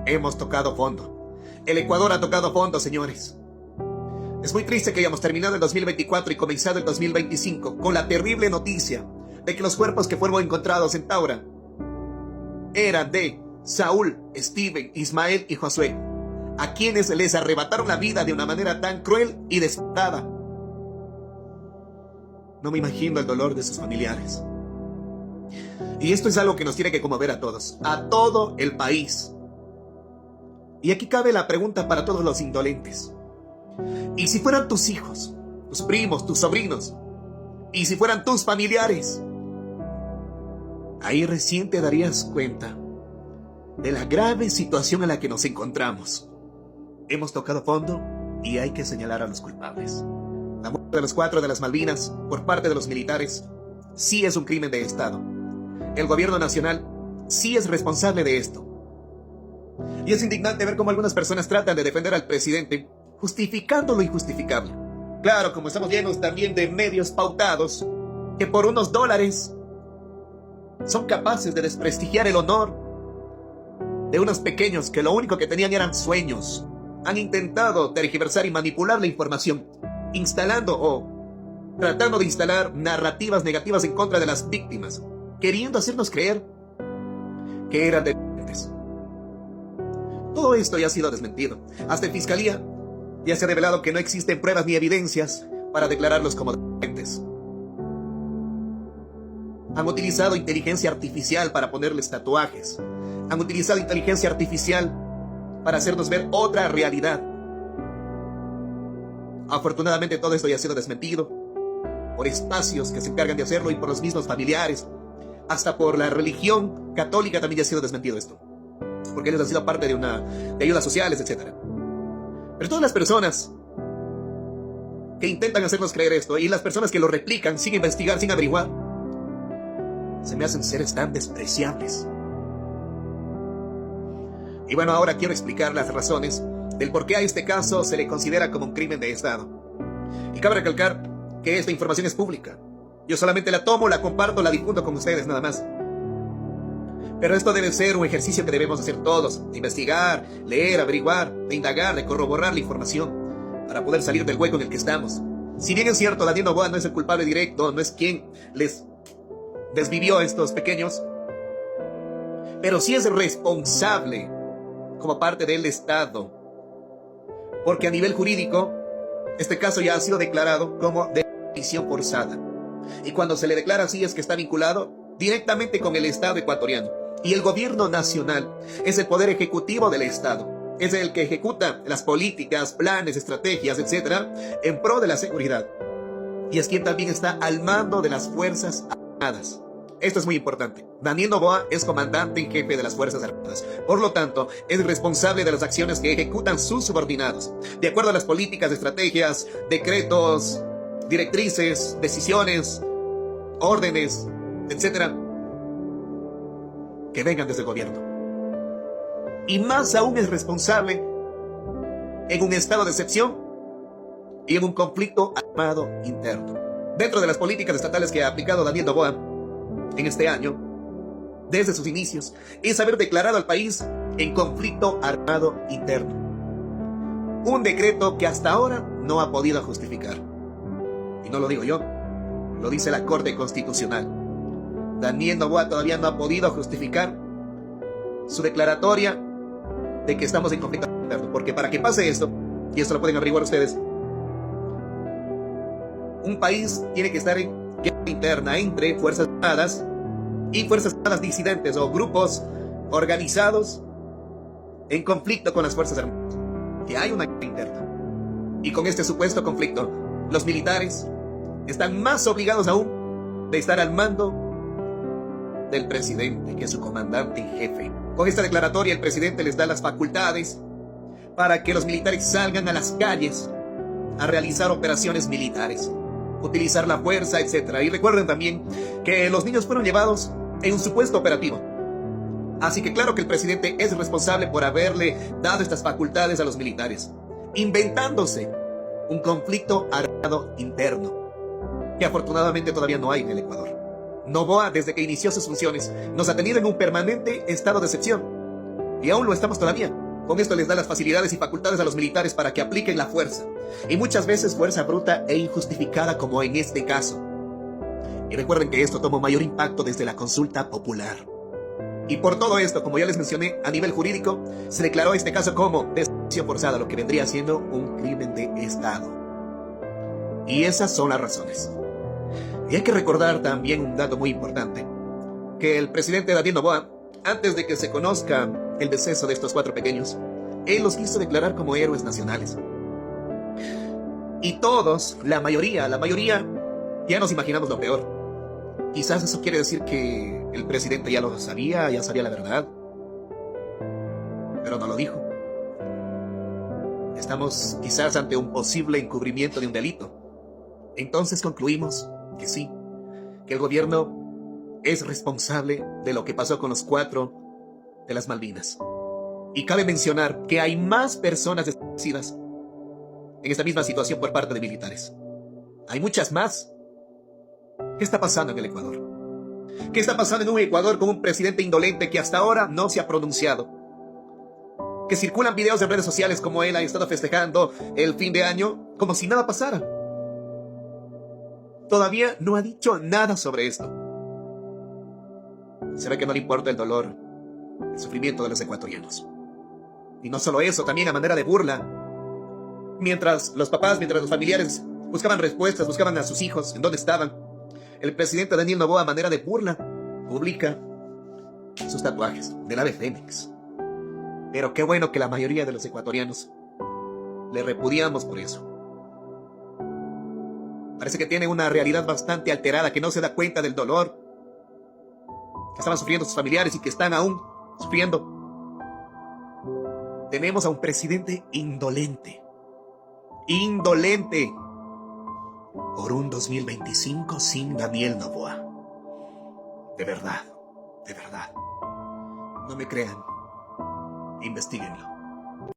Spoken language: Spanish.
Hemos tocado fondo. El Ecuador ha tocado fondo, señores. Es muy triste que hayamos terminado el 2024 y comenzado el 2025 con la terrible noticia de que los cuerpos que fueron encontrados en Taura eran de Saúl, Steven, Ismael y Josué, a quienes les arrebataron la vida de una manera tan cruel y despiadada. No me imagino el dolor de sus familiares. Y esto es algo que nos tiene que conmover a todos, a todo el país. Y aquí cabe la pregunta para todos los indolentes. ¿Y si fueran tus hijos, tus primos, tus sobrinos? ¿Y si fueran tus familiares? Ahí recién te darías cuenta de la grave situación en la que nos encontramos. Hemos tocado fondo y hay que señalar a los culpables. La muerte de los 4 de las Malvinas por parte de los militares sí es un crimen de Estado. El gobierno nacional sí es responsable de esto. Y es indignante ver cómo algunas personas tratan de defender al presidente justificando lo injustificable. Claro, como estamos llenos también de medios pautados que por unos dólares son capaces de desprestigiar el honor de unos pequeños que lo único que tenían eran sueños. Han intentado tergiversar y manipular la información, instalando o tratando de instalar narrativas negativas en contra de las víctimas, queriendo hacernos creer que eran delincuentes. Todo esto ya ha sido desmentido. Hasta en Fiscalía ya se ha revelado que no existen pruebas ni evidencias para declararlos como delincuentes. Han utilizado inteligencia artificial para ponerles tatuajes. Han utilizado inteligencia artificial para hacernos ver otra realidad. Afortunadamente todo esto ya ha sido desmentido por espacios que se encargan de hacerlo y por los mismos familiares. Hasta por la religión católica también ya ha sido desmentido esto, porque ellos han sido parte de ayudas sociales, etc. Pero todas las personas que intentan hacernos creer esto y las personas que lo replican sin investigar, sin averiguar, se me hacen seres tan despreciables. Y bueno, ahora quiero explicar las razones del por qué a este caso se le considera como un crimen de Estado. Y cabe recalcar que esta información es pública. Yo solamente la tomo, la comparto, la difundo con ustedes, nada más. Pero esto debe ser un ejercicio que debemos hacer todos: de investigar, leer, averiguar, de indagar, de corroborar la información para poder salir del hueco en el que estamos. Si bien es cierto, Daniel Noboa no es el culpable directo, no es quien les desvivió a estos pequeños, pero sí es responsable como parte del Estado, porque a nivel jurídico este caso ya ha sido declarado como desaparición forzada, y cuando se le declara así es que está vinculado directamente con el Estado ecuatoriano. Y el gobierno nacional es el poder ejecutivo del Estado, es el que ejecuta las políticas, planes, estrategias, etcétera, en pro de la seguridad, y es quien también está al mando de las Fuerzas Armadas. Esto es muy importante. Daniel Noboa es comandante en jefe de las Fuerzas Armadas. Por lo tanto, es responsable de las acciones que ejecutan sus subordinados, de acuerdo a las políticas, estrategias, decretos, directrices, decisiones, órdenes, etcétera, que vengan desde el gobierno. Y más aún es responsable en un estado de excepción y en un conflicto armado interno. Dentro de las políticas estatales que ha aplicado Daniel Noboa en este año, desde sus inicios, es haber declarado al país en conflicto armado interno. Un decreto que hasta ahora no ha podido justificar. Y no lo digo yo, lo dice la Corte Constitucional. Daniel Noboa todavía no ha podido justificar su declaratoria de que estamos en conflicto interno, porque para que pase esto, y esto lo pueden averiguar ustedes, un país tiene que estar en guerra interna entre Fuerzas Armadas y Fuerzas Armadas disidentes o grupos organizados en conflicto con las Fuerzas Armadas. Que hay una guerra interna. Y con este supuesto conflicto, los militares están más obligados aún de estar al mando del presidente, que es su comandante en jefe. Con esta declaratoria, el presidente les da las facultades para que los militares salgan a las calles a realizar operaciones militares, utilizar la fuerza, etc. Y recuerden también que los niños fueron llevados en un supuesto operativo. Así que claro que el presidente es responsable por haberle dado estas facultades a los militares, inventándose un conflicto armado interno, que afortunadamente todavía no hay en el Ecuador. Noboa, desde que inició sus funciones, nos ha tenido en un permanente estado de excepción, Y aún lo estamos todavía. Con esto les da las facilidades y facultades a los militares para que apliquen la fuerza. Y muchas veces fuerza bruta e injustificada como en este caso. Y recuerden que esto tomó mayor impacto desde la consulta popular. Y por todo esto, como ya les mencioné, a nivel jurídico, se declaró este caso como desaparición forzada, lo que vendría siendo un crimen de Estado. Y esas son las razones. Y hay que recordar también un dato muy importante, que el presidente Daniel Noboa, antes de que se conozca el deceso de estos 4 pequeños, él los quiso declarar como héroes nacionales. Y todos, la mayoría, ya nos imaginamos lo peor. Quizás eso quiere decir que el presidente ya lo sabía, ya sabía la verdad, pero no lo dijo. Estamos quizás ante un posible encubrimiento de un delito. Entonces concluimos que sí, que el gobierno es responsable de lo que pasó con los 4 de las Malvinas. Y cabe mencionar que hay más personas desaparecidas en esta misma situación por parte de militares. Hay muchas más. ¿Qué está pasando en el Ecuador? ¿Qué está pasando en un Ecuador con un presidente indolente que hasta ahora no se ha pronunciado? Que circulan videos en redes sociales como él ha estado festejando el fin de año como si nada pasara. Todavía no ha dicho nada sobre esto. Se ve que no le importa el dolor, el sufrimiento de los ecuatorianos. Y no solo eso, también a manera de burla. Mientras los papás, mientras los familiares buscaban respuestas, buscaban a sus hijos, en dónde estaban, el presidente Daniel Noboa, a manera de burla, publica sus tatuajes del ave fénix. Pero qué bueno que la mayoría de los ecuatorianos le repudiamos por eso. Parece que tiene una realidad bastante alterada, que no se da cuenta del dolor que estaban sufriendo sus familiares y que están aún sufriendo. Tenemos a un presidente indolente. Indolente. Por un 2025 sin Daniel Noboa. De verdad, de verdad. No me crean. Investíguenlo.